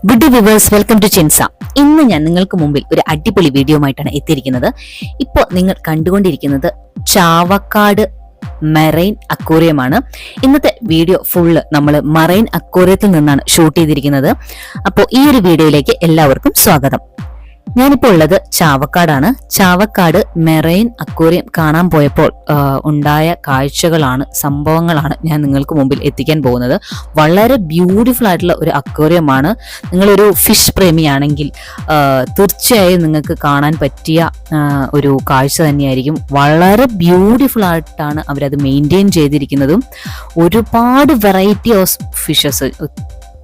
Good viewers, welcome to ചിൻസ. ഇന്ന് ഞാൻ നിങ്ങൾക്ക് മുമ്പിൽ ഒരു അടിപൊളി വീഡിയോ ആയിട്ടാണ് എത്തിയിരിക്കുന്നത്. ഇപ്പോൾ നിങ്ങൾ കണ്ടുകൊണ്ടിരിക്കുന്നത് ചാവക്കാട് മറൈൻ അക്വേറിയമാണ്. ഇന്നത്തെ വീഡിയോ ഫുള്ള് നമ്മൾ മറൈൻ അക്വേറിയത്തിൽ നിന്നാണ് ഷൂട്ട് ചെയ്തിരിക്കുന്നത്. അപ്പോൾ ഈ ഒരു വീഡിയോയിലേക്ക് എല്ലാവർക്കും സ്വാഗതം. ഞാനിപ്പോൾ ഉള്ളത് ചാവക്കാടാണ്. ചാവക്കാട് മെറൈൻ അക്വേറിയം കാണാൻ പോയപ്പോൾ ഉണ്ടായ കാഴ്ചകളാണ്, സംഭവങ്ങളാണ് ഞാൻ നിങ്ങൾക്ക് മുമ്പിൽ എത്തിക്കാൻ പോകുന്നത്. വളരെ ബ്യൂട്ടിഫുൾ ആയിട്ടുള്ള ഒരു അക്വേറിയമാണ്. നിങ്ങളൊരു ഫിഷ് പ്രേമിയാണെങ്കിൽ തീർച്ചയായും നിങ്ങൾക്ക് കാണാൻ പറ്റിയ ഒരു കാഴ്ച തന്നെയായിരിക്കും. വളരെ ബ്യൂട്ടിഫുൾ ആയിട്ടാണ് അവരത് മെയിൻറ്റെയിൻ ചെയ്തിരിക്കുന്നതും. ഒരുപാട് വെറൈറ്റി ഓഫ് ഫിഷസ്,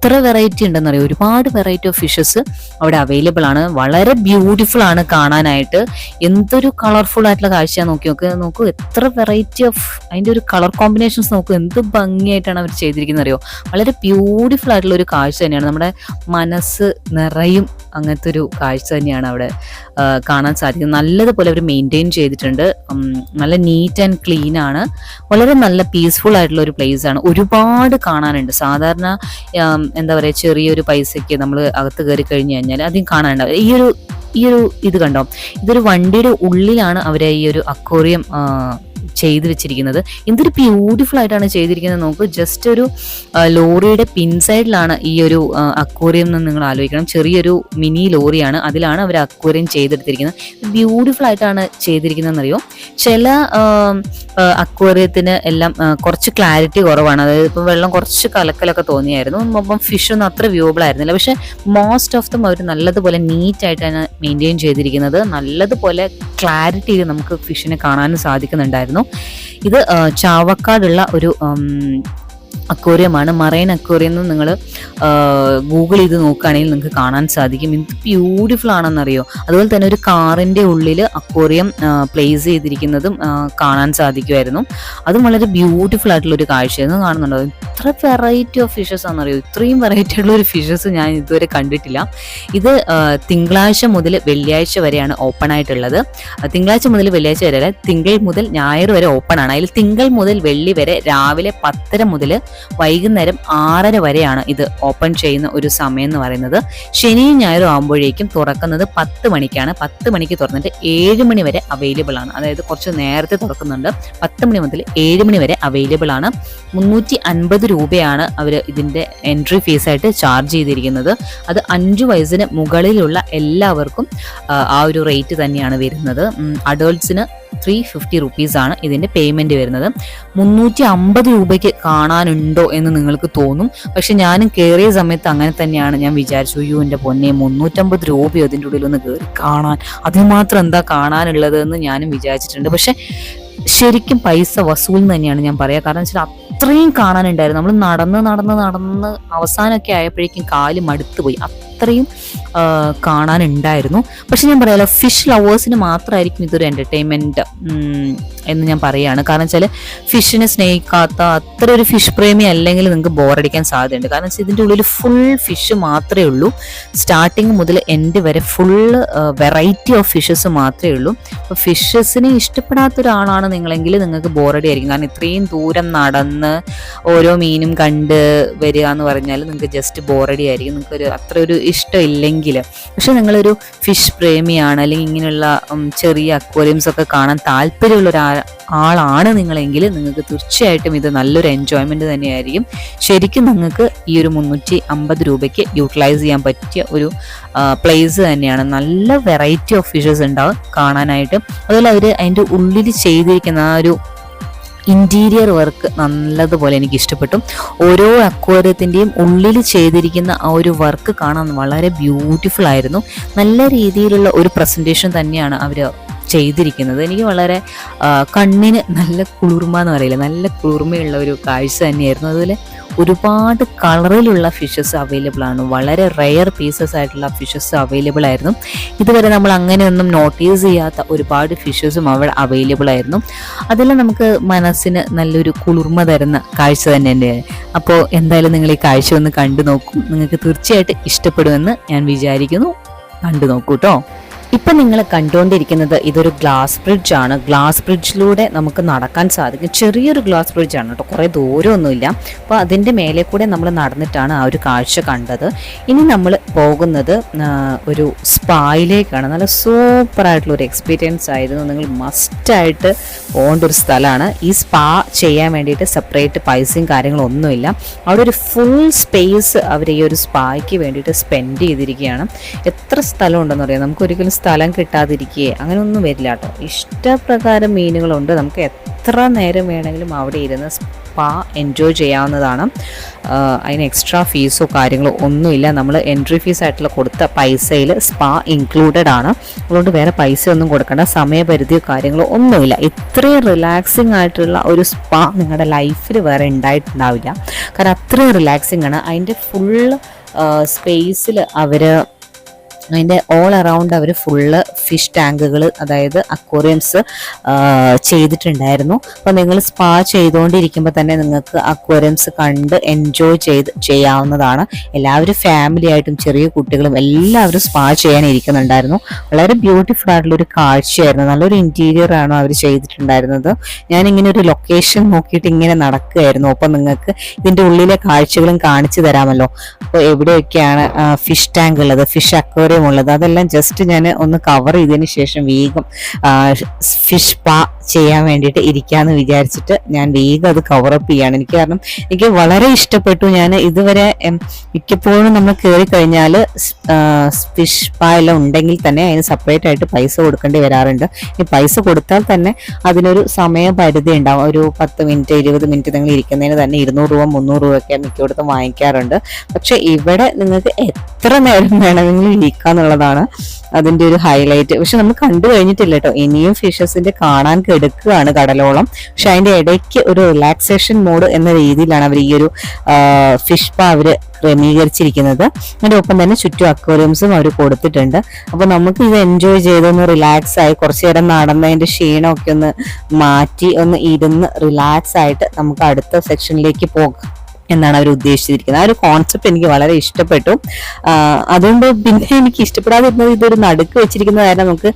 എത്ര വെറൈറ്റി ഉണ്ടെന്നറിയാം, ഒരുപാട് വെറൈറ്റി ഓഫ് ഫിഷസ് അവിടെ അവൈലബിൾ ആണ്. വളരെ ബ്യൂട്ടിഫുൾ ആണ് കാണാനായിട്ട്. എന്തൊരു കളർഫുൾ ആയിട്ടുള്ള കാഴ്ച നോക്കൂ, എത്ര വെറൈറ്റി ഓഫ് അതിൻ്റെ ഒരു കളർ കോമ്പിനേഷൻസ് നോക്കൂ, എന്ത് ഭംഗിയായിട്ടാണ് അവർ ചെയ്തിരിക്കുന്നത് അറിയോ. വളരെ ബ്യൂട്ടിഫുൾ ആയിട്ടുള്ള ഒരു കാഴ്ച തന്നെയാണ്. നമ്മുടെ മനസ്സ് നിറയും അങ്ങനത്തെ ഒരു കാഴ്ച തന്നെയാണ് അവിടെ കാണാൻ സാധിക്കുന്നത്. നല്ലതുപോലെ അവർ മെയിൻറ്റെയിൻ ചെയ്തിട്ടുണ്ട്. നല്ല നീറ്റ് ആൻഡ് ക്ലീൻ ആണ്. വളരെ നല്ല പീസ്ഫുൾ ആയിട്ടുള്ള ഒരു പ്ലേസ് ആണ്. ഒരുപാട് കാണാനുണ്ട്. സാധാരണ എന്താ പറയുക, ചെറിയൊരു പൈസയ്ക്ക് നമ്മൾ അകത്ത് കയറി കഴിഞ്ഞു കഴിഞ്ഞാൽ അധികം കാണാനുണ്ടാവും. ഈ ഒരു ഇത് കണ്ടോ, ഇതൊരു വണ്ടിയുടെ ഉള്ളിലാണ് അവരെ ഈ ഒരു അക്വേറിയം ചെയ്തു വെച്ചിരിക്കുന്നത്. എന്തൊരു ബ്യൂട്ടിഫുൾ ആയിട്ടാണ് ചെയ്തിരിക്കുന്നത് നോക്കൂ. ജസ്റ്റ് ഒരു ലോറിയുടെ പിൻസൈഡിലാണ് ഈ ഒരു അക്വേറിയം എന്ന് നിങ്ങൾ ആലോചിക്കണം. ചെറിയൊരു മിനി ലോറിയാണ്, അതിലാണ് അവർ അക്വേറിയം ചെയ്തെടുത്തിരിക്കുന്നത്. ബ്യൂട്ടിഫുൾ ആയിട്ടാണ് ചെയ്തിരിക്കുന്നതെന്നറിയോ. ചില അക്വേറിയത്തിന് എല്ലാം കുറച്ച് ക്ലാരിറ്റി കുറവാണ്. അതായത് ഇപ്പം വെള്ളം കുറച്ച് കലക്കലൊക്കെ തോന്നിയായിരുന്നു. അപ്പം ഫിഷ് ഒന്നും അത്ര വ്യൂവബിൾ ആയിരുന്നില്ല. പക്ഷെ മോസ്റ്റ് ഓഫ് ദം അവർ നല്ലതുപോലെ നീറ്റ് ആയിട്ടാണ് മെയിൻറ്റെയിൻ ചെയ്തിരിക്കുന്നത്. നല്ലതുപോലെ ക്ലാരിറ്റിയിൽ നമുക്ക് ഫിഷിനെ കാണാനും സാധിക്കുന്നുണ്ടായിരുന്നു. ഇത് ചാവക്കാടുള്ള ഒരു അക്വേറിയമാണ്, മറൈൻ അക്വേറിയം എന്ന് നിങ്ങൾ ഗൂഗിൾ ചെയ്ത് നോക്കുകയാണെങ്കിൽ നിങ്ങൾക്ക് കാണാൻ സാധിക്കും. എന്ത് ബ്യൂട്ടിഫുൾ ആണെന്നറിയോ. അതുപോലെ തന്നെ ഒരു കാറിൻ്റെ ഉള്ളിൽ അക്വേറിയം പ്ലേസ് ചെയ്തിരിക്കുന്നതും കാണാൻ സാധിക്കുമായിരുന്നു. അതും വളരെ ബ്യൂട്ടിഫുൾ ആയിട്ടുള്ള ഒരു കാഴ്ചയായിരുന്നു. കാണുന്നുണ്ടോ, ഇത്ര വെറൈറ്റി ഓഫ് ഫിഷസ് ആണെന്നറിയോ. ഇത്രയും വെറൈറ്റി ആയിട്ടുള്ള ഒരു ഫിഷസ് ഞാൻ ഇതുവരെ കണ്ടിട്ടില്ല. ഇത് തിങ്കളാഴ്ച മുതൽ വെള്ളിയാഴ്ച വരെയാണ് ഓപ്പൺ ആയിട്ടുള്ളത്. തിങ്കളാഴ്ച മുതൽ വെള്ളിയാഴ്ച വരെ അല്ല, തിങ്കൾ മുതൽ ഞായർ വരെ ഓപ്പൺ ആണ്. അതിൽ തിങ്കൾ മുതൽ വെള്ളി വരെ രാവിലെ 10:30 മുതൽ വൈകുന്നേരം 6:30 വരെയാണ് ഇത് ഓപ്പൺ ചെയ്യുന്ന ഒരു സമയം എന്ന് പറയുന്നത്. ശനിയും ഞായറും ആകുമ്പോഴേക്കും തുറക്കുന്നത് 10 മണിക്കാണ്. 10 മണിക്ക് തുറന്നിട്ട് 7 മണി വരെ അവൈലബിൾ ആണ്. അതായത് കുറച്ച് നേരത്തെ തുറക്കുന്നുണ്ട്. 10 മണി മുതൽ 7 മണി വരെ അവൈലബിൾ ആണ്. 350 രൂപയാണ് അവർ ഇതിന്റെ എൻട്രി ഫീസായിട്ട് ചാർജ് ചെയ്തിരിക്കുന്നത്. അത് 5 വയസ്സിന് മുകളിലുള്ള എല്ലാവർക്കും ആ ഒരു റേറ്റ് തന്നെയാണ് വരുന്നത്. അഡൾട്ട്സിന് 350 റുപ്പീസ് ആണ് ഇതിന്റെ പേയ്മെന്റ് വരുന്നത്. 350 രൂപയ്ക്ക് കാണാനുണ്ടോ എന്ന് നിങ്ങൾക്ക് തോന്നും. പക്ഷെ ഞാനും കയറിയ സമയത്ത് അങ്ങനെ തന്നെയാണ് ഞാൻ വിചാരിച്ചു. അയ്യോ എൻ്റെ പൊന്നെ, 350 രൂപയോ അതിൻ്റെ ഉള്ളിൽ ഒന്ന് കയറി കാണാൻ, അതിനുമാത്രം എന്താ കാണാനുള്ളത് എന്ന് ഞാനും വിചാരിച്ചിട്ടുണ്ട്. പക്ഷെ ശരിക്കും പൈസ വസൂൽ തന്നെയാണ് ഞാൻ പറയാ. കാരണം വെച്ചാൽ അത്രയും കാണാനുണ്ടായിരുന്നു. നമ്മൾ നടന്ന് അവസാനമൊക്കെ ആയപ്പോഴേക്കും കാല് മടുത്തു പോയി. അത്രയും കാണാനുണ്ടായിരുന്നു. പക്ഷെ ഞാൻ പറയാലോ, ഫിഷ് ലവേഴ്സിന് മാത്രമായിരിക്കും ഇതൊരു എന്റർടൈൻമെന്റ് എന്ന് ഞാൻ പറയുകയാണ്. കാരണം വെച്ചാൽ ഫിഷിനെ സ്നേഹിക്കാത്ത അത്ര ഒരു ഫിഷ് പ്രേമി അല്ലെങ്കിൽ നിങ്ങൾക്ക് ബോറടിക്കാൻ സാധ്യതയുണ്ട്. കാരണം വെച്ചാൽ ഇതിൻ്റെ ഉള്ളിൽ ഫുൾ ഫിഷ് മാത്രമേ ഉള്ളൂ. സ്റ്റാർട്ടിങ് മുതൽ എൻഡ് വരെ ഫുള്ള് വെറൈറ്റി ഓഫ് ഫിഷസ് മാത്രമേ ഉള്ളൂ. അപ്പോൾ ഫിഷസിനെ ഇഷ്ടപ്പെടാത്ത ഒരാളാണ് നിങ്ങളെങ്കിൽ നിങ്ങൾക്ക് ബോറടി ആയിരിക്കും. കാരണം ഇത്രയും ദൂരം നടന്ന് ഓരോ മീനും കണ്ട് വരിക എന്ന് പറഞ്ഞാൽ നിങ്ങൾക്ക് ജസ്റ്റ് ബോറടി ആയിരിക്കും. നിങ്ങൾക്ക് അത്ര ഒരു ഇഷ്ടമില്ലെങ്കിൽ. പക്ഷെ നിങ്ങളൊരു ഫിഷ് പ്രേമിയാണ്, അല്ലെങ്കിൽ ഇങ്ങനെയുള്ള ചെറിയ അക്വേറിയംസ് ഒക്കെ കാണാൻ താല്പര്യമുള്ള ആളാണ് നിങ്ങളെങ്കിൽ നിങ്ങൾക്ക് തീർച്ചയായിട്ടും ഇത് നല്ലൊരു എൻജോയ്മെന്റ് തന്നെയായിരിക്കും. ശരിക്കും നിങ്ങൾക്ക് ഈ ഒരു 350 രൂപയ്ക്ക് യൂട്ടിലൈസ് ചെയ്യാൻ പറ്റിയ ഒരു പ്ലേസ് തന്നെയാണ്. നല്ല വെറൈറ്റി ഓഫ് ഫിഷസ് ഉണ്ടാവും കാണാനായിട്ട്. അതുപോലെ അവർ അതിൻ്റെ ഉള്ളിൽ ചെയ്തിരിക്കുന്ന ആ ഒരു ഇന്റീരിയർ വർക്ക് നല്ലതുപോലെ എനിക്ക് ഇഷ്ടപ്പെട്ടു. ഓരോ അക്വേറിയത്തിൻ്റെയും ഉള്ളിൽ ചെയ്തിരിക്കുന്ന ആ ഒരു വർക്ക് കാണാൻ വളരെ ബ്യൂട്ടിഫുൾ ആയിരുന്നു. നല്ല രീതിയിലുള്ള ഒരു പ്രസൻറ്റേഷൻ തന്നെയാണ് അവർ ചെയ്തിരിക്കുന്നത്. എനിക്ക് വളരെ കണ്ണിന് നല്ല കുളിർമ എന്ന് പറയില്ല, നല്ല കുളിർമയുള്ള ഒരു കാഴ്ച തന്നെയായിരുന്നു. അതുപോലെ ഒരുപാട് കളറിലുള്ള ഫിഷസ് അവൈലബിൾ ആണ്. വളരെ റെയർ പീസസ് ആയിട്ടുള്ള ഫിഷസ് അവൈലബിൾ ആയിരുന്നു. ഇതുവരെ നമ്മൾ അങ്ങനെയൊന്നും നോട്ടീസ് ചെയ്യാത്ത ഒരുപാട് ഫിഷസും അവിടെ അവൈലബിൾ ആയിരുന്നു. അതെല്ലാം നമുക്ക് മനസ്സിന് നല്ലൊരു കുളിർമ തരുന്ന കാഴ്ച തന്നെയാണ്. അപ്പോൾ എന്തായാലും നിങ്ങൾ ഈ കാഴ്ച ഒന്ന് കണ്ടു നോക്കും. നിങ്ങൾക്ക് തീർച്ചയായിട്ടും ഇഷ്ടപ്പെടുമെന്ന് ഞാൻ വിചാരിക്കുന്നു. കണ്ടു നോക്കൂ കേട്ടോ. ഇപ്പം നിങ്ങൾ കണ്ടുകൊണ്ടിരിക്കുന്നത് ഇതൊരു ഗ്ലാസ് ബ്രിഡ്ജ് ആണ്. ഗ്ലാസ് ബ്രിഡ്ജിലൂടെ നമുക്ക് നടക്കാൻ സാധിക്കും. ചെറിയൊരു ഗ്ലാസ് ബ്രിഡ്ജ് ആണ് കേട്ടോ, കുറേ ദൂരമൊന്നുമില്ല. അപ്പോൾ അതിൻ്റെ മേലെ കൂടെ നമ്മൾ നടന്നിട്ടാണ് ആ ഒരു കാഴ്ച കണ്ടത്. ഇനി നമ്മൾ പോകുന്നത് ഒരു സ്പായിലേക്കാണ്. നല്ല സൂപ്പറായിട്ടുള്ള ഒരു എക്സ്പീരിയൻസ് ആയിരുന്നു. നിങ്ങൾ മസ്റ്റായിട്ട് പോകേണ്ട ഒരു സ്ഥലമാണ്. ഈ സ്പാ ചെയ്യാൻ വേണ്ടിയിട്ട് സെപ്പറേറ്റ് പൈസയും കാര്യങ്ങളും ഒന്നുമില്ല. അവിടെ ഒരു ഫുൾ സ്പേസ് അവർ ഈ ഒരു സ്പായ്ക്ക് വേണ്ടിയിട്ട് സ്പെൻഡ് ചെയ്തിരിക്കുകയാണ്. എത്ര സ്ഥലം ഉണ്ടെന്ന് അറിയാം. നമുക്ക് ഒരിക്കലും സ്ഥലം കിട്ടാതിരിക്കുകയെ അങ്ങനെയൊന്നും വരില്ല കേട്ടോ. ഇഷ്ടപ്രകാരം മീനുകളുണ്ട്. നമുക്ക് എത്ര നേരം വേണമെങ്കിലും അവിടെ ഇരുന്ന് സ്പാ എൻജോയ് ചെയ്യാവുന്നതാണ്. അതിന് എക്സ്ട്രാ ഫീസോ കാര്യങ്ങളോ ഒന്നുമില്ല. നമ്മൾ എൻട്രി ഫീസ് ആയിട്ടുള്ള കൊടുത്ത പൈസയിൽ സ്പാ ഇൻക്ലൂഡഡ് ആണ്. അതുകൊണ്ട് വേറെ പൈസ ഒന്നും കൊടുക്കേണ്ട, സമയപരിധിയോ കാര്യങ്ങളോ ഒന്നുമില്ല. ഇത്രയും റിലാക്സിങ് ആയിട്ടുള്ള ഒരു സ്പാ നിങ്ങളുടെ ലൈഫിൽ വേറെ ഉണ്ടായിട്ടുണ്ടാവില്ല. കാരണം അത്രയും റിലാക്സിങ് ആണ്. അതിൻ്റെ ഫുൾ സ്പേസിൽ അതിൻ്റെ ഓൾ അറൗണ്ട് അവർ ഫുള്ള് ഫിഷ് ടാങ്കുകൾ, അതായത് അക്വേറിയംസ് ചെയ്തിട്ടുണ്ടായിരുന്നു. അപ്പോൾ നിങ്ങൾ സ്പാ ചെയ്തുകൊണ്ടിരിക്കുമ്പോൾ തന്നെ നിങ്ങൾക്ക് അക്വേറിയംസ് കണ്ട് എൻജോയ് ചെയ്യാവുന്നതാണ്. എല്ലാവരും ഫാമിലി ആയിട്ടും ചെറിയ കുട്ടികളും എല്ലാവരും സ്പാ ചെയ്യാൻ ഇരിക്കുന്നുണ്ടായിരുന്നു. വളരെ ബ്യൂട്ടിഫുൾ ആയിട്ടുള്ളൊരു കാഴ്ചയായിരുന്നു. നല്ലൊരു ഇൻറ്റീരിയർ ആണ് അവർ ചെയ്തിട്ടുണ്ടായിരുന്നത്. ഞാനിങ്ങനെ ഒരു ലൊക്കേഷൻ നോക്കിയിട്ട് ഇങ്ങനെ നടക്കുകയായിരുന്നു. അപ്പോൾ നിങ്ങൾക്ക് ഇതിൻ്റെ ഉള്ളിലെ കാഴ്ചകളും കാണിച്ചു തരാമല്ലോ. അപ്പോൾ എവിടെയൊക്കെയാണ് ഫിഷ് ടാങ്ക് ഉള്ളത്, ഫിഷ് അക്വേറിയം ഉള്ളത്, അതെല്ലാം ജസ്റ്റ് ഞാൻ ഒന്ന് കവർ ചെയ്തതിന് ശേഷം വേഗം ഫിഷ് സ്പാ ചെയ്യാൻ വേണ്ടിയിട്ട് ഇരിക്കാമെന്ന് വിചാരിച്ചിട്ട് ഞാൻ വേഗം അത് കവറപ്പ് ചെയ്യാണ്. കാരണം എനിക്ക് വളരെ ഇഷ്ടപ്പെട്ടു. ഞാൻ ഇതുവരെ മിക്കപ്പോഴും നമ്മൾ കയറി കഴിഞ്ഞാൽ ഫിഷ് സ്പാ എല്ലാം ഉണ്ടെങ്കിൽ തന്നെ അതിന് സെപ്പറേറ്റ് ആയിട്ട് പൈസ കൊടുക്കേണ്ടി വരാറുണ്ട്. ഈ പൈസ കൊടുത്താൽ തന്നെ അതിനൊരു സമയപരിധി ഉണ്ടാവും. ഒരു 10 മിനിറ്റ് 20 മിനിറ്റ് നിങ്ങൾ ഇരിക്കുന്നതിന് തന്നെ 200 രൂപ 300 രൂപയൊക്കെ മിക്കയിടത്തും വാങ്ങിക്കാറുണ്ട്. പക്ഷെ ഇവിടെ നിങ്ങൾക്ക് എത്ര നേരം വേണമെങ്കിലും ഇരിക്കാന്നുള്ളതാണ് അതിൻ്റെ ഒരു ഹൈലൈറ്റ്. പക്ഷെ നമ്മൾ കണ്ടു കഴിഞ്ഞിട്ടില്ല കേട്ടോ. ഇനിയും ഫിഷസിന്റെ കാണാൻ കെടുക്കുകയാണ് കടലോളം. പക്ഷെ അതിന്റെ ഇടയ്ക്ക് ഒരു റിലാക്സേഷൻ മോഡ് എന്ന രീതിയിലാണ് അവർ ഈ ഒരു ഫിഷ് സ്പാ അവർ ക്രമീകരിച്ചിരിക്കുന്നത്. അതിൻ്റെ ഒപ്പം തന്നെ ചുറ്റും അക്വേറിയംസും അവർ കൊടുത്തിട്ടുണ്ട്. അപ്പോൾ നമുക്ക് ഇത് എൻജോയ് ചെയ്തൊന്ന് റിലാക്സ് ആയി കുറച്ചു നേരം നടന്നതിന്റെ ക്ഷീണമൊക്കെ ഒന്ന് മാറ്റി ഒന്ന് ഇരുന്ന് റിലാക്സ് ആയിട്ട് നമുക്ക് അടുത്ത സെക്ഷനിലേക്ക് പോകാം എന്നാണ് അവർ ഉദ്ദേശിച്ചിരിക്കുന്നത്. ആ ഒരു കോൺസെപ്റ്റ് എനിക്ക് വളരെ ഇഷ്ടപ്പെട്ടു. അതുകൊണ്ട് പിന്നെ എനിക്ക് ഇഷ്ടപ്പെടാതിരുന്നത് ഇതൊരു നടുക്ക് വെച്ചിരിക്കുന്ന കാരണം നമുക്ക്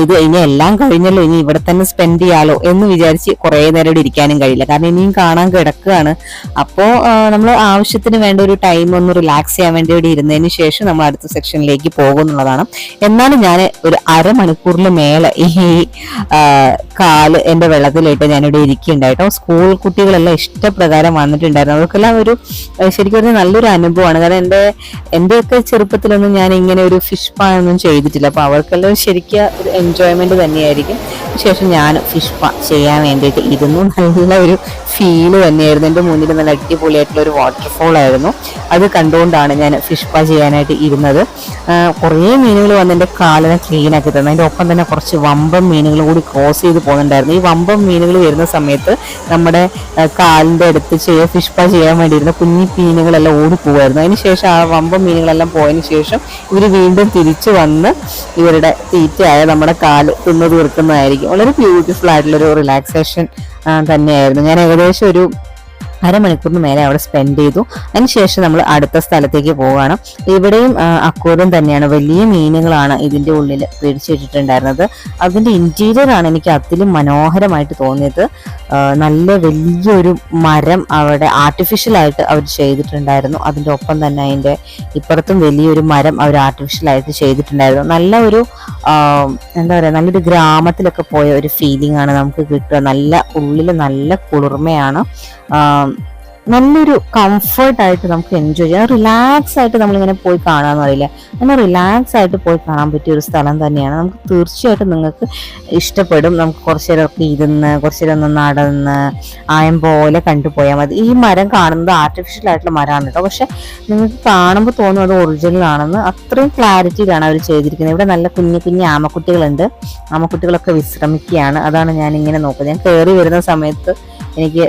ഇത് ഇനി എല്ലാം കഴിഞ്ഞല്ലോ, ഇനി ഇവിടെ തന്നെ സ്പെൻഡ് ചെയ്യാലോ എന്ന് വിചാരിച്ച് കുറേ നേരം ഇവിടെ ഇരിക്കാനും കഴിയില്ല. കാരണം ഇനിയും കാണാൻ കിടക്കുകയാണ്. അപ്പോൾ നമ്മൾ ആവശ്യത്തിന് വേണ്ട ഒരു ടൈം ഒന്ന് റിലാക്സ് ചെയ്യാൻ വേണ്ടി ഇവിടെ ഇരുന്നതിന് ശേഷം നമ്മൾ അടുത്ത സെക്ഷനിലേക്ക് പോകുന്നുള്ളതാണ്. എന്നാലും ഞാൻ ഒരു അരമണിക്കൂറിൽ മേലെ ഈ കാല് എൻ്റെ വെള്ളത്തിലിട്ട് ഞാനിവിടെ ഇരിക്കുന്നുണ്ടായിട്ടോ. സ്കൂൾ കുട്ടികളെല്ലാം ഇഷ്ടപ്രകാരം വന്നിട്ടുണ്ടായിരുന്നു. അവർക്കെല്ലാം ഒരു ശരിക്കും പറഞ്ഞാൽ നല്ലൊരു അനുഭവമാണ്. കാരണം എൻ്റെയൊക്കെ ചെറുപ്പത്തിലൊന്നും ഞാൻ ഇങ്ങനെ ഒരു ഫിഷ് പാ ഒന്നും ചെയ്തിട്ടില്ല. അപ്പോൾ അവർക്കെല്ലാം ശരിക്കും ഒരു എൻജോയ്മെന്റ് തന്നെയായിരിക്കും. ശേഷം ഞാൻ ഫിഷ് പാ ചെയ്യാൻ വേണ്ടിയിട്ട് ഇരുന്നു. നല്ല ഒരു ഫീല് തന്നെയായിരുന്നു. എൻ്റെ മുന്നിൽ നല്ല അടിപൊളിയായിട്ടുള്ള ഒരു വാട്ടർഫോൾ ആയിരുന്നു. അത് കണ്ടുകൊണ്ടാണ് ഞാൻ ഫിഷ് പാ ചെയ്യാനായിട്ട് ഇരുന്നത്. കുറേ മീനുകൾ വന്ന് എൻ്റെ കാലിനെ ക്ലീൻ ആക്കി തന്നു. അതിൻ്റെ ഒപ്പം തന്നെ കുറച്ച് വമ്പൻ മീനുകൾ കൂടി ക്രോസ് ചെയ്ത് പോകുന്നുണ്ടായിരുന്നു. ഈ വമ്പൻ മീനുകൾ വരുന്ന സമയത്ത് നമ്മുടെ കാലിൻ്റെ അടുത്ത് ഫിഷ് പാ ചെയ്യാൻ വേണ്ടിയിരുന്ന കുഞ്ഞി മീനുകളെല്ലാം ഓടിപ്പോവായിരുന്നു. അതിന് ശേഷം ആ വമ്പൻ മീനുകളെല്ലാം പോയതിന് ശേഷം ഇവർ വീണ്ടും തിരിച്ചു വന്ന് ഇവരുടെ തീറ്റയായ നമ്മുടെ കാല് തിന്നു തീർക്കുന്നതായിരിക്കും. വളരെ ബ്യൂട്ടിഫുൾ ആയിട്ടുള്ളൊരു റിലാക്സേഷൻ തന്നെയായിരുന്നു. ഞാൻ ഏകദേശം ഒരു അരമണിക്കൂറിന് മേലെ അവിടെ സ്പെൻഡ് ചെയ്തു. അതിനുശേഷം നമ്മൾ അടുത്ത സ്ഥലത്തേക്ക് പോവുകയാണ്. ഇവിടെയും അക്വേറിയം തന്നെയാണ്. വലിയ മീനുകളാണ് ഇതിൻ്റെ ഉള്ളിൽ പിടിച്ചിട്ടിട്ടുണ്ടായിരുന്നത്. അതിൻ്റെ ഇന്റീരിയർ ആണ് എനിക്ക് അതിലും മനോഹരമായിട്ട് തോന്നിയത്. നല്ല വലിയൊരു മരം അവിടെ ആർട്ടിഫിഷ്യലായിട്ട് അവർ ചെയ്തിട്ടുണ്ടായിരുന്നു. അതിൻ്റെ ഒപ്പം തന്നെ അതിൻ്റെ ഇപ്പുറത്തും വലിയൊരു മരം അവർ ആർട്ടിഫിഷ്യലായിട്ട് ചെയ്തിട്ടുണ്ടായിരുന്നു. നല്ല ഒരു എന്താ പറയുക, നല്ലൊരു ഗ്രാമത്തിലൊക്കെ പോയ ഒരു ഫീലിംഗ് ആണ് നമുക്ക് കിട്ടുക. നല്ല ഉള്ളിൽ നല്ല കുളിർമയാണ്. നല്ലൊരു കംഫർട്ടായിട്ട് നമുക്ക് എൻജോയ് ചെയ്യാം. റിലാക്സ് ആയിട്ട് നമ്മളിങ്ങനെ പോയി കാണാമെന്ന് പറയില്ല, അങ്ങനെ റിലാക്സ് ആയിട്ട് പോയി കാണാൻ പറ്റിയ ഒരു സ്ഥലം തന്നെയാണ്. നമുക്ക് തീർച്ചയായിട്ടും നിങ്ങൾക്ക് ഇഷ്ടപ്പെടും. നമുക്ക് കുറച്ചു നേരമൊക്കെ ഇരുന്ന് കുറച്ചു നേരം ഒന്ന് നടന്ന് ആയം പോലെ കണ്ടുപോയാൽ മതി. ഈ മരം കാണുന്നത് ആർട്ടിഫിഷ്യൽ ആയിട്ടുള്ള മരമാണ് കേട്ടോ. പക്ഷെ നിങ്ങൾക്ക് കാണുമ്പോൾ തോന്നും അത് ഒറിജിനൽ ആണെന്ന്. അത്രയും ക്ലാരിറ്റിയിലാണ് അവർ ചെയ്തിരിക്കുന്നത്. ഇവിടെ നല്ല കുഞ്ഞു കുഞ്ഞു ആമക്കുട്ടികളുണ്ട്. ആമക്കുട്ടികളൊക്കെ വിശ്രമിക്കുകയാണ്. അതാണ് ഞാനിങ്ങനെ നോക്കുന്നത്. ഞാൻ കയറി വരുന്ന സമയത്ത് എനിക്ക്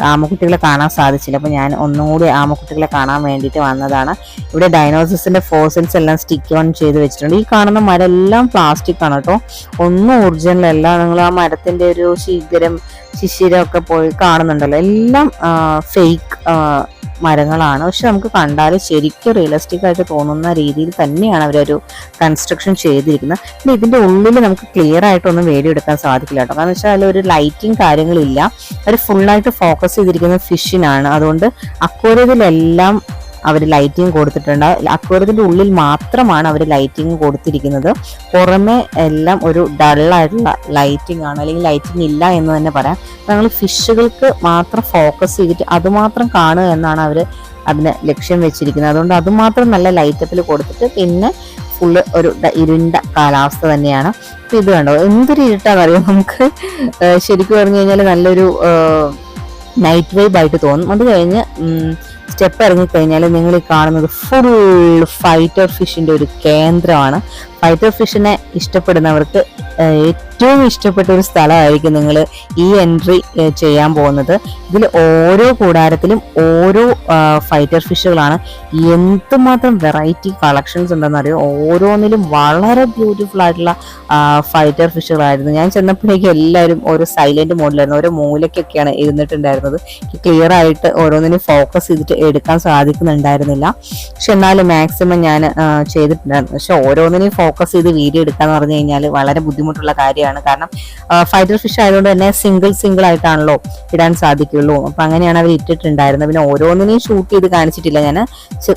ആമക്കുട്ടികളെ കാണാൻ സാധിച്ചില്ല. അപ്പോൾ ഞാൻ ഒന്നുകൂടി ആമക്കുട്ടികളെ കാണാൻ വേണ്ടിയിട്ട് വന്നതാണ്. ഇവിടെ ഡൈനോസസിന്റെ ഫോസിൽസ് എല്ലാം സ്റ്റിക്ക് ഓൺ ചെയ്ത് വെച്ചിട്ടുണ്ട്. ഈ കാണുന്ന മരം എല്ലാം പ്ലാസ്റ്റിക് ആണ് കേട്ടോ, ഒന്നും ഒറിജിനൽ അല്ല. നിങ്ങൾ ആ മരത്തിന്റെ ഒരു ശിശിരം ഒക്കെ പോയി കാണുന്നുണ്ടല്ലോ, എല്ലാം ഫേക്ക് മരങ്ങളാണ്. പക്ഷെ നമുക്ക് കണ്ടാൽ ശരിക്കും റിയലിസ്റ്റിക് ആയിട്ട് തോന്നുന്ന രീതിയിൽ തന്നെയാണ് അവരൊരു കൺസ്ട്രക്ഷൻ ചെയ്തിരിക്കുന്നത്. പിന്നെ ഇതിന്റെ ഉള്ളിൽ നമുക്ക് ക്ലിയർ ആയിട്ടൊന്നും വീഡിയോ എടുക്കാൻ സാധിക്കില്ല കേട്ടോ. കാരണം വെച്ചാൽ അതിലൊരു ലൈറ്റിംഗ് കാര്യങ്ങളില്ല. അവർ ഫുള്ളായിട്ട് ഫോക്കസ് ചെയ്തിരിക്കുന്നത് ഫിഷിനാണ്. അതുകൊണ്ട് അക്വേറിയത്തിലെല്ലാം അവർ ലൈറ്റിംഗ് കൊടുത്തിട്ടുണ്ട്. അക്വേറിയത്തിന്റെ ഉള്ളിൽ മാത്രമാണ് അവർ ലൈറ്റിംഗ് കൊടുത്തിരിക്കുന്നത്. പുറമെ എല്ലാം ഒരു ഡള്ളായിട്ടുള്ള ലൈറ്റിംഗ് ആണ്, അല്ലെങ്കിൽ ലൈറ്റിംഗ് ഇല്ല എന്ന് തന്നെ പറയാം. ഞങ്ങൾ ഫിഷുകൾക്ക് മാത്രം ഫോക്കസ് ചെയ്തിട്ട് അതുമാത്രം കാണുക എന്നാണ് അവർ അതിന് ലക്ഷ്യം വെച്ചിരിക്കുന്നത്. അതുകൊണ്ട് അതുമാത്രം നല്ല ലൈറ്റപ്പിൽ കൊടുത്തിട്ട് പിന്നെ ഫുള്ള് ഒരു ഇരുണ്ട കാലാവസ്ഥ തന്നെയാണ്. അപ്പൊ ഇത് കണ്ടോ എന്തൊരു ഇരുട്ടാണെന്നറിയോ, നമുക്ക് ശരിക്കും പറഞ്ഞു കഴിഞ്ഞാൽ നല്ലൊരു നൈറ്റ് വൈബ് ആയിട്ട് തോന്നും. അത് കഴിഞ്ഞ് സ്റ്റെപ്പ് ഇറങ്ങിക്കഴിഞ്ഞാൽ നിങ്ങൾ ഈ കാണുന്നത് ഫുൾ ഫൈറ്റർ ഫിഷിന്റെ ഒരു കേന്ദ്രമാണ്. ഫൈറ്റർ ഫിഷിനെ ഇഷ്ടപ്പെടുന്നവർക്ക് ഏറ്റവും ഇഷ്ടപ്പെട്ട ഒരു സ്ഥലമായിരിക്കും നിങ്ങൾ ഈ എൻട്രി ചെയ്യാൻ പോകുന്നത്. ഇതിൽ ഓരോ കൂടാരത്തിലും ഓരോ ഫൈറ്റർ ഫിഷുകളാണ്. എന്തുമാത്രം വെറൈറ്റി കളക്ഷൻസ് ഉണ്ടെന്നറിയോ. ഓരോന്നിലും വളരെ ബ്യൂട്ടിഫുൾ ആയിട്ടുള്ള ഫൈറ്റർ ഫിഷുകളായിരുന്നു. ഞാൻ ചെന്നപ്പോഴേക്കും എല്ലാവരും ഓരോ സൈലന്റ് മോഡിലായിരുന്നു, ഓരോ മൂലയ്ക്കൊക്കെയാണ് ഇരുന്നിട്ടുണ്ടായിരുന്നത്. ക്ലിയർ ആയിട്ട് ഓരോന്നിനും ഫോക്കസ് ചെയ്തിട്ട് എടുക്കാൻ സാധിക്കുന്നുണ്ടായിരുന്നില്ല. പക്ഷെ എന്നാലും മാക്സിമം ഞാൻ ചെയ്തിട്ടുണ്ടായിരുന്നു. പക്ഷെ ഓരോന്നിനെയും ഫോക്കസ് ചെയ്ത് വീഡിയോ എടുക്കാന്ന് പറഞ്ഞു കഴിഞ്ഞാൽ വളരെ ബുദ്ധിമുട്ടുള്ള കാര്യമാണ്. കാരണം ഫൈറ്റർ ഫിഷ് ആയതുകൊണ്ട് തന്നെ സിംഗിൾ ആയിട്ടാണല്ലോ ഇടാൻ സാധിക്കുള്ളൂ. അപ്പൊ അങ്ങനെയാണ് അവർ ഇട്ടിട്ടുണ്ടായിരുന്നത്. പിന്നെ ഓരോന്നിനെയും ഷൂട്ട് ചെയ്ത് കാണിച്ചിട്ടില്ല, ഞാൻ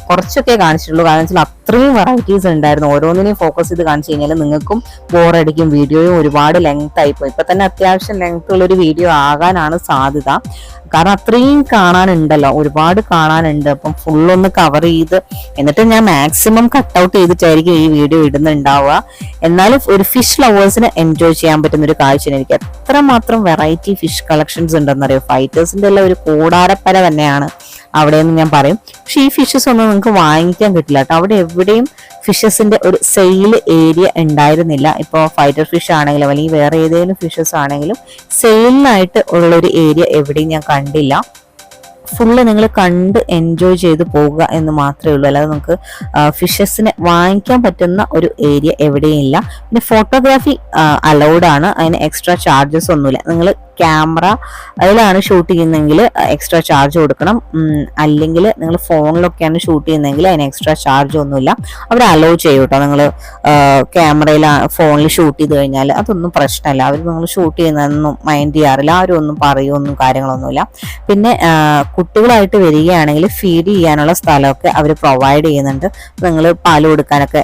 കുറച്ചൊക്കെ കാണിച്ചിട്ടുള്ളൂ. കാരണം വെച്ചാൽ അത്രയും വെറൈറ്റീസ് ഉണ്ടായിരുന്നു. ഓരോന്നിനെയും ഫോക്കസ് ചെയ്ത് കാണിച്ചു കഴിഞ്ഞാൽ നിങ്ങൾക്കും ബോറടിക്കും, വീഡിയോയും ഒരുപാട് ലെങ്ത് ആയിപ്പോയി. ഇപ്പൊ തന്നെ അത്യാവശ്യം ലെങ്ത് ഉള്ള ഒരു വീഡിയോ ആകാനാണ് സാധ്യത. കാരണം അത്രയും കാണാനുണ്ടല്ലോ, ഒരുപാട് കാണാനുണ്ട്. അപ്പം ഫുള്ളൊന്ന് കവർ ചെയ്ത് എന്നിട്ട് ഞാൻ മാക്സിമം കട്ട് ഔട്ട് ചെയ്തിട്ടായിരിക്കും ഈ വീഡിയോ ഇടുന്നുണ്ടാവുക. എന്നാലും ഒരു ഫിഷ് ലവേഴ്സിന് എൻജോയ് ചെയ്യാൻ പറ്റുന്ന ഒരു കാഴ്ചയാണ്. എനിക്ക് എത്രമാത്രം വെറൈറ്റി ഫിഷ് കളക്ഷൻസ് ഉണ്ടെന്നറിയോ. ഫൈറ്റേഴ്സിന്റെ എല്ലാം ഒരു കൂടാരപ്പര തന്നെയാണ് അവിടെയെന്ന് ഞാൻ പറയും. പക്ഷെ ഈ ഫിഷസ് ഒന്നും നിങ്ങൾക്ക് വാങ്ങിക്കാൻ കിട്ടില്ല കേട്ടോ. അവിടെ എവിടെയും ഫിഷസിന്റെ ഒരു സെയിൽ ഏരിയ ഉണ്ടായിരുന്നില്ല. ഇപ്പോൾ ഫൈറ്റർ ഫിഷ് ആണെങ്കിലും അല്ലെങ്കിൽ വേറെ ഏതെങ്കിലും ഫിഷസ് ആണെങ്കിലും സെയിലിനായിട്ട് ഉള്ള ഒരു ഏരിയ എവിടെയും ഞാൻ കണ്ടില്ല. ഫുള്ള് നിങ്ങൾ കണ്ട് എൻജോയ് ചെയ്ത് പോകുക എന്ന് മാത്രമേ ഉള്ളൂ. അല്ലാതെ നമുക്ക് ഫിഷസിനെ വാങ്ങിക്കാൻ പറ്റുന്ന ഒരു ഏരിയ എവിടെയും ഇല്ല. പിന്നെ ഫോട്ടോഗ്രാഫി അലൗഡ് ആണ്, അതിന് എക്സ്ട്രാ ചാർജസ് ഒന്നുമില്ല. നിങ്ങൾ ക്യാമറ അതിലാണ് ഷൂട്ട് ചെയ്യുന്നതെങ്കിൽ എക്സ്ട്രാ ചാർജ് കൊടുക്കണം. അല്ലെങ്കിൽ നിങ്ങൾ ഫോണിലൊക്കെയാണ് ഷൂട്ട് ചെയ്യുന്നതെങ്കിൽ അതിന് എക്സ്ട്രാ ചാർജ് ഒന്നുമില്ല. അവർ അലോ ചെയ്യും കേട്ടോ. നിങ്ങൾ ക്യാമറയിൽ ഫോണിൽ ഷൂട്ട് ചെയ്ത് കഴിഞ്ഞാൽ അതൊന്നും പ്രശ്നമല്ല. അവർ നിങ്ങൾ ഷൂട്ട് ചെയ്യുന്നതൊന്നും മൈൻഡ് ചെയ്യാറില്ല, ആരും ഒന്നും പറയുമൊന്നും കാര്യങ്ങളൊന്നുമില്ല. പിന്നെ കുട്ടികളായിട്ട് വരികയാണെങ്കിൽ ഫീഡ് ചെയ്യാനുള്ള സ്ഥലമൊക്കെ അവർ പ്രൊവൈഡ് ചെയ്യുന്നുണ്ട്. നിങ്ങൾ പാല് കൊടുക്കാനൊക്കെ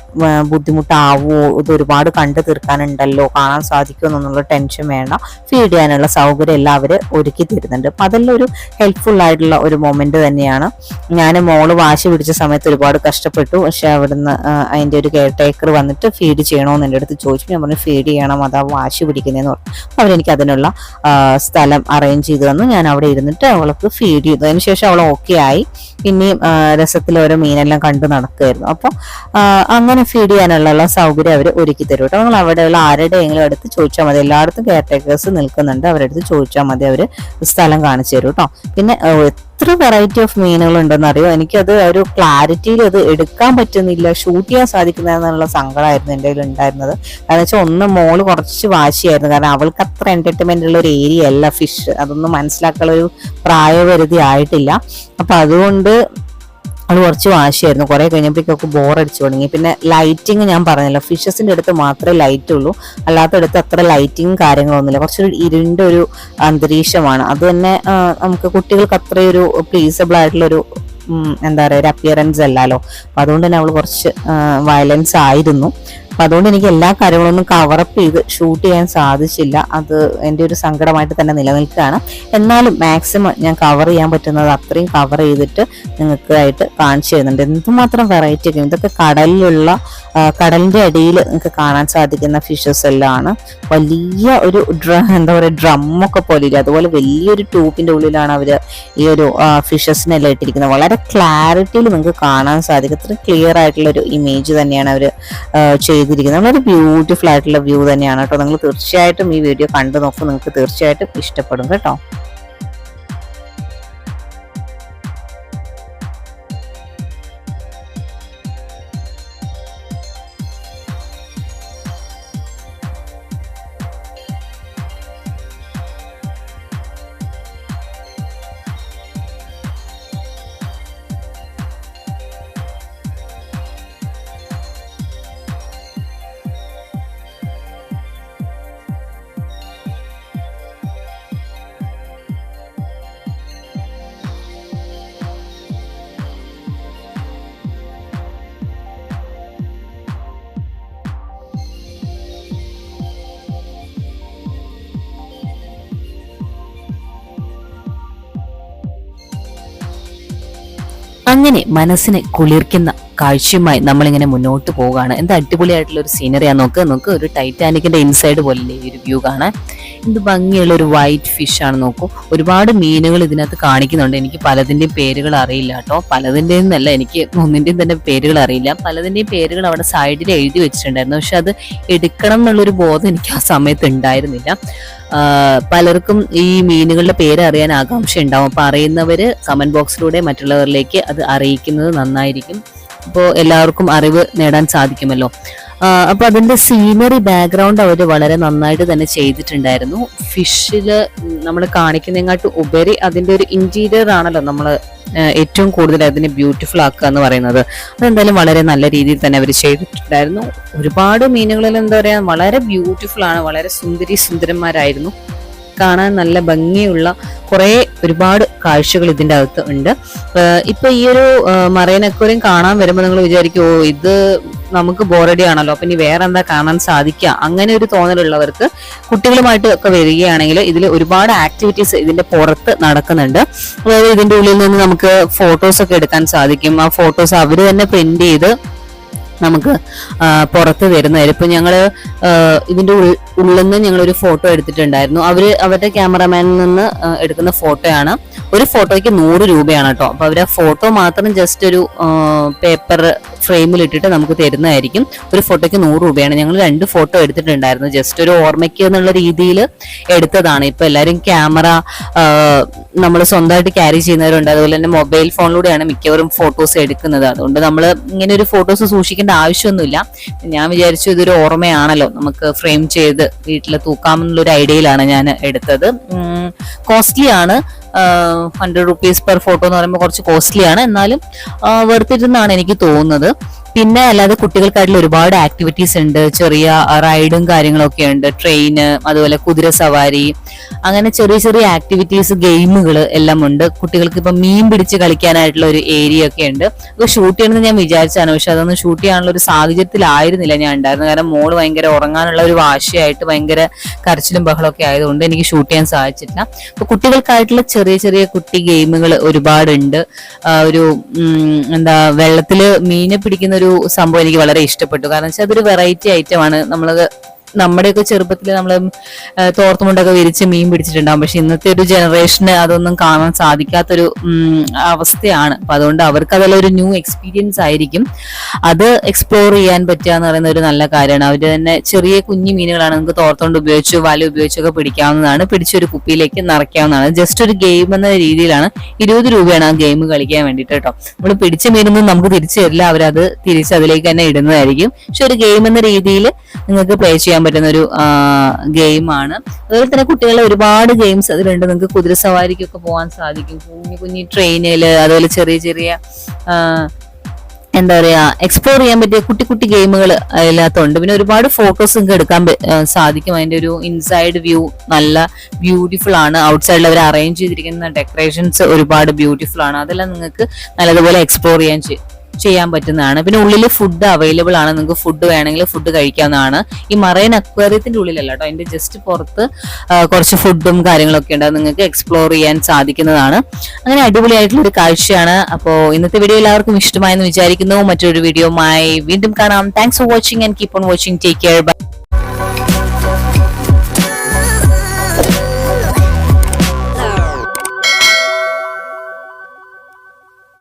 ബുദ്ധിമുട്ടാവുമോ, ഇത് ഒരുപാട് കണ്ടു തീർക്കാനുണ്ടല്ലോ, കാണാൻ സാധിക്കുമെന്നുള്ള ടെൻഷൻ വേണ്ട. ഫീഡ് ചെയ്യാനുള്ള സൗകര്യം എല്ലാം അവർ ഒരുക്കി തരുന്നുണ്ട്. അപ്പൊ അതെല്ലാം ഒരു ഹെൽപ്ഫുൾ ആയിട്ടുള്ള ഒരു മൊമെന്റ് തന്നെയാണ്. ഞാൻ മോള് വാശി പിടിച്ച സമയത്ത് ഒരുപാട് കഷ്ടപ്പെട്ടു. പക്ഷെ അവിടുന്ന് അതിന്റെ ഒരു കെയർ ടേക്കർ വന്നിട്ട് ഫീഡ് ചെയ്യണമെന്ന് എൻ്റെ അടുത്ത് ചോദിച്ചു. ഞാൻ പറഞ്ഞു ഫീഡ് ചെയ്യണം, അതാ വാശി പിടിക്കുന്നതെന്ന് പറഞ്ഞു. അവരെനിക്ക് അതിനുള്ള സ്ഥലം അറേഞ്ച് ചെയ്തു തന്നു. ഞാൻ അവിടെ ഇരുന്നിട്ട് അവൾക്ക് ഫീഡ് ചെയ്തു. അതിനുശേഷം അവൾ ഓക്കെ ആയി. പിന്നെയും രസത്തിൽ ഓരോ മീനെല്ലാം കണ്ടു നടക്കുമായിരുന്നു. അപ്പോൾ അങ്ങനെ ഫീഡ് ചെയ്യാനുള്ള സൗകര്യം അവർ ഒരുക്കി തരും കേട്ടോ. നിങ്ങൾ അവിടെയുള്ള ആരുടെയെങ്കിലും അടുത്ത് ചോദിച്ചാൽ മതി. എല്ലായിടത്തും കെയർ ടേക്കേഴ്സ് നിൽക്കുന്നുണ്ട്, അവരുടെ അടുത്ത് ചോദിച്ചാൽ മതി, അവർ സ്ഥലം കാണിച്ചു തരും കേട്ടോ. പിന്നെ എത്ര വെറൈറ്റി ഓഫ് മീനുകൾ ഉണ്ടെന്ന് അറിയോ. എനിക്കത് ഒരു ക്ലാരിറ്റിയിൽ അത് എടുക്കാൻ പറ്റുന്നില്ല, ഷൂട്ട് ചെയ്യാൻ സാധിക്കുന്നതെന്നുള്ള സങ്കടമായിരുന്നു എൻ്റെ കയ്യിൽ ഉണ്ടായിരുന്നത്. കാരണം വെച്ചാൽ ഒന്ന് മോള് കുറച്ച് വാശിയായിരുന്നു. കാരണം അവൾക്ക് അത്ര എന്റർടൈൻമെന്റ് ഉള്ള ഒരു ഏരിയ അല്ല ഫിഷ്. അതൊന്നും മനസ്സിലാക്കാനുള്ള ഒരു പ്രായപരിധി ആയിട്ടില്ല. അപ്പൊ അതുകൊണ്ട് അത് കുറച്ച് വാശിയായിരുന്നു. കുറെ കഴിഞ്ഞപ്പോഴേക്കൊക്കെ ബോറടിച്ചു തുടങ്ങി. പിന്നെ ലൈറ്റിങ് ഞാൻ പറഞ്ഞല്ലോ, ഫിഷസിന്റെ അടുത്ത് മാത്രമേ ലൈറ്റ് ഉള്ളൂ, അല്ലാത്തടുത്ത് അത്ര ലൈറ്റിങ് കാര്യങ്ങളൊന്നുമില്ല. കുറച്ചൊരു ഇരുണ്ട ഒരു അന്തരീക്ഷമാണ്. അത് തന്നെ നമുക്ക് കുട്ടികൾക്ക് അത്രയൊരു പ്ലീസബിൾ ആയിട്ടുള്ളൊരു എന്താ പറയുക ഒരു അപ്പിയറൻസ് അല്ലല്ലോ. അപ്പൊ അതുകൊണ്ട് തന്നെ അവൾ കുറച്ച് വയലൻസ് ആയിരുന്നു. അപ്പൊ അതുകൊണ്ട് എനിക്ക് എല്ലാ കാര്യങ്ങളൊന്നും കവറപ്പ് ചെയ്ത് ഷൂട്ട് ചെയ്യാൻ സാധിച്ചില്ല. അത് എൻ്റെ ഒരു സങ്കടമായിട്ട് തന്നെ നിലനിൽക്കുകയാണ്. എന്നാലും മാക്സിമം ഞാൻ കവർ ചെയ്യാൻ പറ്റുന്നത് അത്രയും കവർ ചെയ്തിട്ട് നിങ്ങൾക്കായിട്ട് കാണിച്ചു തരുന്നുണ്ട്. എന്തുമാത്രം വെറൈറ്റി ഒക്കെ. ഇതൊക്കെ കടലിന്റെ അടിയിൽ നിങ്ങൾക്ക് കാണാൻ സാധിക്കുന്ന ഫിഷസ് എല്ലാം ആണ്. വലിയ ഒരു എന്താ പറയുക ഡ്രമ്മൊക്കെ പോലെ ഇല്ല, അതുപോലെ വലിയൊരു ട്യൂബിന്റെ ഉള്ളിലാണ് അവര് ഈ ഒരു ഫിഷസിനെല്ലാം ഇട്ടിരിക്കുന്നത്. വളരെ ക്ലാരിറ്റിയിൽ നിങ്ങൾക്ക് കാണാൻ സാധിക്കും. അത്ര ക്ലിയർ ആയിട്ടുള്ള ഒരു ഇമേജ് തന്നെയാണ് അവർ ചെയ്തിരിക്കുന്നത്. വളരെ ബ്യൂട്ടിഫുൾ ആയിട്ടുള്ള വ്യൂ തന്നെയാണ് കേട്ടോ. നിങ്ങൾ തീർച്ചയായിട്ടും ഈ വീഡിയോ കണ്ടു നോക്കും, നിങ്ങൾക്ക് തീർച്ചയായിട്ടും ഇഷ്ടപ്പെടും കേട്ടോ. അങ്ങനെ മനസ്സിനെ കുളിർക്കുന്ന കാഴ്ചയുമായി നമ്മളിങ്ങനെ മുന്നോട്ട് പോവുകയാണ്. എന്താ അടിപൊളിയായിട്ടുള്ള ഒരു സീനറിയാ, നോക്ക് ഒരു ടൈറ്റാനിക്കിന്റെ ഇൻസൈഡ് പോലല്ലേ ഈ ഒരു വ്യൂ കാണാൻ. എന്ത് ഭംഗിയുള്ള ഒരു വൈറ്റ് ഫിഷ് ആണ് നോക്കൂ. ഒരുപാട് മീനുകൾ ഇതിനകത്ത് കാണിക്കുന്നുണ്ട്. എനിക്ക് പലതിന്റെയും പേരുകൾ അറിയില്ല കേട്ടോ, പലതിൻ്റെയും എന്നല്ല, എനിക്ക് ഒന്നിന്റെയും തന്നെ പേരുകൾ അറിയില്ല. പലതിന്റെയും പേരുകൾ അവിടെ സൈഡിൽ എഴുതി വെച്ചിട്ടുണ്ടായിരുന്നു, പക്ഷെ അത് എടുക്കണം എന്നുള്ളൊരു ബോധം എനിക്ക് ആ സമയത്ത് ഉണ്ടായിരുന്നില്ല. പലർക്കും ഈ മീനുകളുടെ പേര് അറിയാൻ ആകാംക്ഷ ഉണ്ടാവും. അപ്പൊ അറിയുന്നവര് കമന്റ് ബോക്സിലൂടെ മറ്റുള്ളവരിലേക്ക് അത് അറിയിക്കുന്നത് നന്നായിരിക്കും. അപ്പോൾ എല്ലാവർക്കും അറിവ് നേടാൻ സാധിക്കുമല്ലോ. അപ്പൊ അതിന്റെ സീനറി ബാക്ക്ഗ്രൗണ്ട് അവർ വളരെ നന്നായിട്ട് തന്നെ ചെയ്തിട്ടുണ്ടായിരുന്നു. ഫിഷില് നമ്മൾ കാണിക്കുന്നതിനെക്കാട്ട് ഉപരി അതിന്റെ ഒരു ഇന്റീരിയർ ആണല്ലോ നമ്മൾ ഏറ്റവും കൂടുതൽ അതിനെ ബ്യൂട്ടിഫുൾ ആക്കുക എന്ന് പറയുന്നത്. അതെന്തായാലും വളരെ നല്ല രീതിയിൽ തന്നെ അവർ ചെയ്തിട്ടുണ്ടായിരുന്നു. ഒരുപാട് മീനുകളിൽ എന്താ പറയാ, വളരെ ബ്യൂട്ടിഫുൾ ആണ്, വളരെ സുന്ദരന്മാരായിരുന്നു. കാണാൻ നല്ല ഭംഗിയുള്ള ഒരുപാട് കാഴ്ചകൾ ഇതിന്റെ അകത്ത് ഉണ്ട്. ഇപ്പൊ ഈ ഒരു മറൈൻ അക്വേറിയം കാണാൻ വരുമ്പോൾ നിങ്ങൾ വിചാരിക്കും, ഓ ഇത് നമുക്ക് ബോറടി ആണല്ലോ, അപ്പൊ ഇനി വേറെ എന്താ കാണാൻ സാധിക്കുക, അങ്ങനെ ഒരു തോന്നലുള്ളവർക്ക് കുട്ടികളുമായിട്ട് ഒക്കെ വരികയാണെങ്കിൽ ഇതിൽ ഒരുപാട് ആക്ടിവിറ്റീസ് ഇതിന്റെ പുറത്ത് നടക്കുന്നുണ്ട്. അതായത് ഇതിന്റെ ഉള്ളിൽ നിന്ന് നമുക്ക് ഫോട്ടോസ് ഒക്കെ എടുക്കാൻ സാധിക്കും. ആ ഫോട്ടോസ് അവർ തന്നെ പ്രിന്റ് ചെയ്ത് നമുക്ക് പുറത്ത് തരുന്നതായിരുന്നു. ഇപ്പൊ ഞങ്ങള് ഇതിന്റെ ഉള്ളിൽ നിന്ന് ഞങ്ങളൊരു ഫോട്ടോ എടുത്തിട്ടുണ്ടായിരുന്നു. അവരുടെ ക്യാമറമാനിൽ നിന്ന് എടുക്കുന്ന ഫോട്ടോയാണ്. ഒരു ഫോട്ടോയ്ക്ക് 100 രൂപയാണ് കേട്ടോ. അപ്പൊ അവര് ഫോട്ടോ മാത്രം ജസ്റ്റ് ഒരു പേപ്പർ ഫ്രെയിമിൽ ഇട്ടിട്ട് നമുക്ക് തരുന്നതായിരിക്കും. ഒരു ഫോട്ടോയ്ക്ക് 100 രൂപയാണ്. ഞങ്ങൾ 2 ഫോട്ടോ എടുത്തിട്ടുണ്ടായിരുന്നു, ജസ്റ്റ് ഒരു ഓർമ്മയ്ക്ക് എന്നുള്ള രീതിയിൽ എടുത്തതാണ്. ഇപ്പൊ എല്ലാവരും ക്യാമറ നമ്മൾ സ്വന്തമായിട്ട് ക്യാരി ചെയ്യുന്നവരുണ്ട്, അതുപോലെ തന്നെ മൊബൈൽ ഫോണിലൂടെയാണ് മിക്കവരും ഫോട്ടോസ് എടുക്കുന്നത്. അതുകൊണ്ട് നമ്മൾ ഇങ്ങനെ ഒരു ഫോട്ടോസ് സൂക്ഷിക്കേണ്ട ആവശ്യമൊന്നുമില്ല. ഞാൻ വിചാരിച്ചു ഇതൊരു ഓർമ്മയാണല്ലോ, നമുക്ക് ഫ്രെയിം ചെയ്ത് വീട്ടിൽ തൂക്കാമെന്നുള്ളൊരു ഐഡിയയിലാണ് ഞാൻ എടുത്തത്. കോസ്റ്റ്ലി ആണ്, 100 rupees പെർ ഫോട്ടോ എന്ന് പറയുമ്പോൾ കുറച്ച് കോസ്റ്റ്ലി ആണ്, എന്നാലും വെറുത്തിരുന്നാണ് എനിക്ക് തോന്നുന്നത്. പിന്നെ അല്ലാതെ കുട്ടികൾക്കായിട്ടുള്ള ഒരുപാട് ആക്ടിവിറ്റീസ് ഉണ്ട്, ചെറിയ റൈഡും കാര്യങ്ങളൊക്കെ ഉണ്ട്, ട്രെയിന്, അതുപോലെ കുതിര സവാരി, അങ്ങനെ ചെറിയ ചെറിയ ആക്ടിവിറ്റീസ്, ഗെയിമുകൾ എല്ലാം ഉണ്ട്. കുട്ടികൾക്ക് ഇപ്പൊ മീൻ പിടിച്ച് കളിക്കാനായിട്ടുള്ള ഒരു ഏരിയ ഒക്കെ ഉണ്ട്. ഇത് ഷൂട്ട് ചെയ്യണമെന്ന് ഞാൻ വിചാരിച്ചാണ്, പക്ഷെ അതൊന്നും ഷൂട്ട് ചെയ്യാനുള്ള ഒരു സാഹചര്യത്തിലായിരുന്നില്ല ഞാൻ ഉണ്ടായിരുന്നത്. കാരണം മോള് ഭയങ്കര ഉറങ്ങാനുള്ള ഒരു വാശിയായിട്ട് ഭയങ്കര കരച്ചിലും ബഹളമൊക്കെ ആയതുകൊണ്ട് എനിക്ക് ഷൂട്ട് ചെയ്യാൻ സാധിച്ചിട്ടില്ല. അപ്പൊ കുട്ടികൾക്കായിട്ടുള്ള ചെറിയ ചെറിയ കുട്ടി ഗെയിമുകൾ ഒരുപാടുണ്ട്. ഒരു എന്താ വെള്ളത്തില് മീനെ പിടിക്കുന്ന ഒരു സംഭവം എനിക്ക് വളരെ ഇഷ്ടപ്പെട്ടു. കാരണം വെച്ചാൽ അതൊരു വെറൈറ്റി ഐറ്റം ആണ്. നമ്മുടെയൊക്കെ ചെറുപ്പത്തിൽ നമ്മൾ തോർത്തുമുണ്ടൊക്കെ വിരിച്ച് മീൻ പിടിച്ചിട്ടുണ്ടാകും, പക്ഷെ ഇന്നത്തെ ഒരു ജനറേഷന് അതൊന്നും കാണാൻ സാധിക്കാത്തൊരു അവസ്ഥയാണ്. അപ്പൊ അതുകൊണ്ട് അവർക്ക് അതെല്ലാം ഒരു ന്യൂ എക്സ്പീരിയൻസ് ആയിരിക്കും. അത് എക്സ്പ്ലോർ ചെയ്യാൻ പറ്റുക എന്ന് പറയുന്ന ഒരു നല്ല കാര്യമാണ്. അവര് തന്നെ ചെറിയ കുഞ്ഞു മീനുകളാണ്, നമുക്ക് തോർത്തുകൊണ്ട് ഉപയോഗിച്ച് വല ഉപയോഗിച്ചൊക്കെ പിടിക്കാവുന്നതാണ്, പിടിച്ചൊരു കുപ്പിയിലേക്ക് നിറയ്ക്കാവുന്നതാണ്. ജസ്റ്റ് ഒരു ഗെയിം എന്ന രീതിയിലാണ്. 20 രൂപയാണ് ആ ഗെയിം കളിക്കാൻ വേണ്ടിയിട്ട് കേട്ടോ. നമ്മൾ പിടിച്ച മീനൊന്നും നമുക്ക് തിരിച്ചു തരില്ല, അവരത് തിരിച്ച് അതിലേക്ക് തന്നെ ഇടുന്നതായിരിക്കും. പക്ഷെ ഒരു ഗെയിം എന്ന രീതിയിൽ നിങ്ങൾക്ക് പ്ലേ ചെയ്യാൻ പറ്റുന്ന ഒരു ഗെയിമാണ്. അതുപോലെ തന്നെ കുട്ടികളെ ഒരുപാട് ഗെയിംസ് അതിലുണ്ട്. നിങ്ങൾക്ക് കുതിരസവാരിക്കൊക്കെ പോകാൻ സാധിക്കും, കുഞ്ഞു ട്രെയിനില്, അതുപോലെ ചെറിയ ചെറിയ എന്താ പറയാ എക്സ്പ്ലോർ ചെയ്യാൻ പറ്റിയ കുട്ടി ഗെയിമുകൾ അതിനകത്തുണ്ട്. പിന്നെ ഒരുപാട് ഫോട്ടോസ് നിങ്ങൾക്ക് എടുക്കാൻ സാധിക്കും. അതിന്റെ ഒരു ഇൻസൈഡ് വ്യൂ നല്ല ബ്യൂട്ടിഫുൾ ആണ്. ഔട്ട്സൈഡിൽ അവർ അറേഞ്ച് ചെയ്തിരിക്കുന്ന ഡെക്കറേഷൻസ് ഒരുപാട് ബ്യൂട്ടിഫുൾ ആണ്. അതെല്ലാം നിങ്ങൾക്ക് നല്ലതുപോലെ എക്സ്പ്ലോർ ചെയ്യാൻ പറ്റുന്നതാണ്. പിന്നെ ഉള്ളിൽ ഫുഡ് അവൈലബിൾ ആണ്, നിങ്ങൾക്ക് ഫുഡ് വേണമെങ്കിൽ ഫുഡ് കഴിക്കാവുന്നതാണ്. ഈ മറൈൻ അക്വേറിയത്തിന്റെ ഉള്ളിലല്ല കേട്ടോ, അതിന്റെ ജസ്റ്റ് പുറത്ത് കുറച്ച് ഫുഡും കാര്യങ്ങളൊക്കെ ഉണ്ട്, അത് നിങ്ങൾക്ക് എക്സ്പ്ലോർ ചെയ്യാൻ സാധിക്കുന്നതാണ്. അങ്ങനെ അടിപൊളിയായിട്ടുള്ള ഒരു കാഴ്ചയാണ്. അപ്പോൾ ഇന്നത്തെ വീഡിയോ എല്ലാവർക്കും ഇഷ്ടമായെന്ന് വിചാരിക്കുന്നു. മറ്റൊരു വീഡിയോയുമായി വീണ്ടും കാണാം. Thanks for watching and keep on watching. Take care. By.